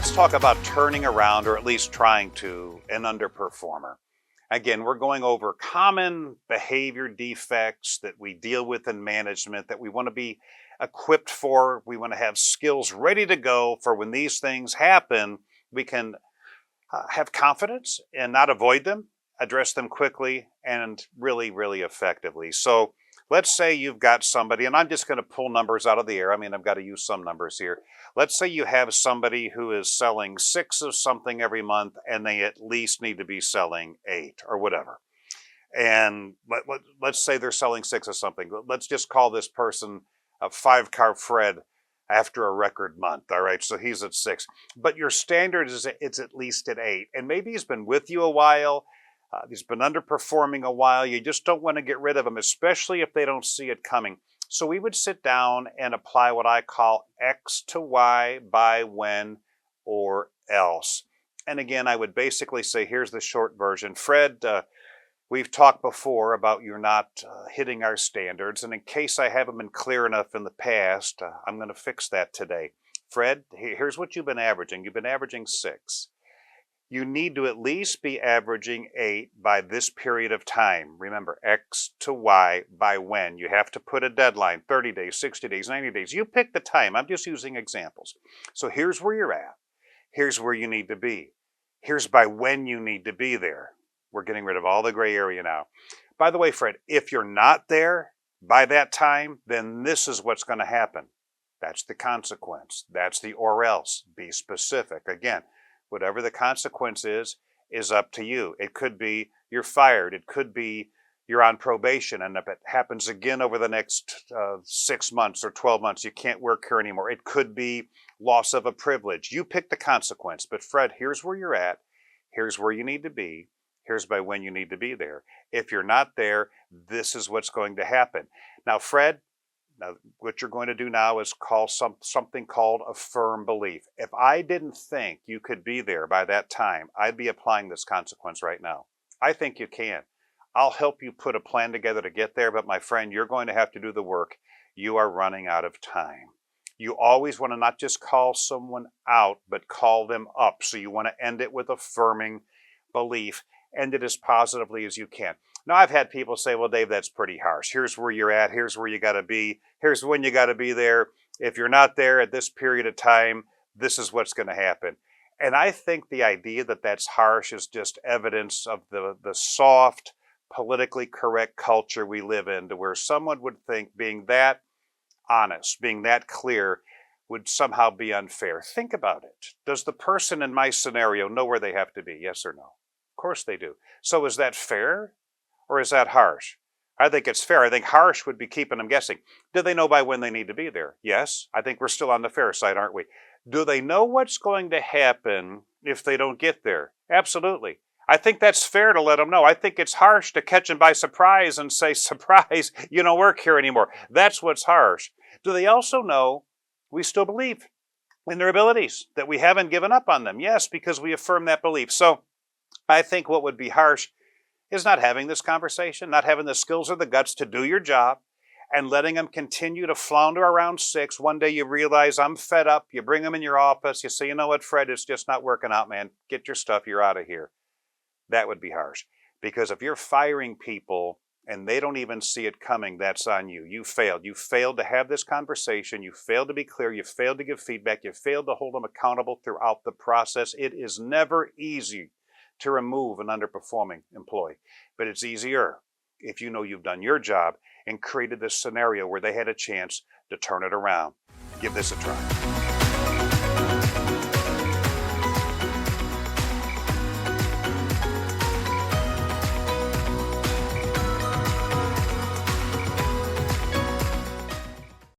Let's talk about turning around, or at least trying to, an underperformer. Again, we're going over common behavior defects that we deal with in management that we want to be equipped for. We want to have skills ready to go for when these things happen. We can have confidence and not avoid them, address them quickly and really, really effectively. So let's say you've got somebody, and I'm just going to pull numbers out of the air. I mean, I've got to use some numbers here. Let's say you have somebody who is selling 6 of something every month, and they at least need to be selling 8 or whatever. And let's say they're selling 6 of something. Let's just call this person a 5-car Fred after a record month. All right, so he's at 6. But your standard is it's at least at 8. And maybe he's been with you a while. He's been underperforming a while. You just don't want to get rid of him, especially if they don't see it coming. So we would sit down and apply what I call X to Y by when or else. And again, I would basically say, here's the short version. Fred, we've talked before about you're not hitting our standards. And in case I haven't been clear enough in the past, I'm going to fix that today. Fred, here's what you've been averaging. You've been averaging 6. You need to at least be averaging 8 by this period of time. Remember, X to Y by when. You have to put a deadline, 30 days, 60 days, 90 days. You pick the time. I'm just using examples. So here's where you're at. Here's where you need to be. Here's by when you need to be there. We're getting rid of all the gray area now. By the way, Fred, if you're not there by that time, then this is what's going to happen. That's the consequence. That's the or else. Be specific. Again, whatever the consequence is up to you. It could be you're fired. It could be you're on probation. And if it happens again over the next 6 months or 12 months, you can't work here anymore. It could be loss of a privilege. You pick the consequence. But Fred, here's where you're at. Here's where you need to be. Here's by when you need to be there. If you're not there, this is what's going to happen. Now, Fred, what you're going to do now is call something called a firm belief. If I didn't think you could be there by that time, I'd be applying this consequence right now. I think you can. I'll help you put a plan together to get there, but my friend, you're going to have to do the work. You are running out of time. You always want to not just call someone out, but call them up. So you want to end it with affirming belief. End it as positively as you can. Now, I've had people say, well, Dave, that's pretty harsh. Here's where you're at. Here's where you got to be. Here's when you got to be there. If you're not there at this period of time, this is what's going to happen. And I think the idea that that's harsh is just evidence of the soft, politically correct culture we live in, to where someone would think being that honest, being that clear would somehow be unfair. Think about it. Does the person in my scenario know where they have to be? Yes or no? Of course they do. So is that fair? Or is that harsh? I think it's fair. I think harsh would be keeping them guessing. Do they know by when they need to be there? Yes. I think we're still on the fair side, aren't we? Do they know what's going to happen if they don't get there? Absolutely. I think that's fair to let them know. I think it's harsh to catch them by surprise and say, surprise, you don't work here anymore. That's what's harsh. Do they also know we still believe in their abilities, that we haven't given up on them? Yes, because we affirm that belief. So I think what would be harsh is not having this conversation, not having the skills or the guts to do your job, and letting them continue to flounder around 6. One day you realize, I'm fed up. You bring them in your office. You say, you know what, Fred, it's just not working out, man. Get your stuff. You're out of here. That would be harsh. Because if you're firing people and they don't even see it coming, that's on you. You failed. You failed to have this conversation. You failed to be clear. You failed to give feedback. You failed to hold them accountable throughout the process. It is never easy to remove an underperforming employee. But it's easier if you know you've done your job and created this scenario where they had a chance to turn it around. Give this a try.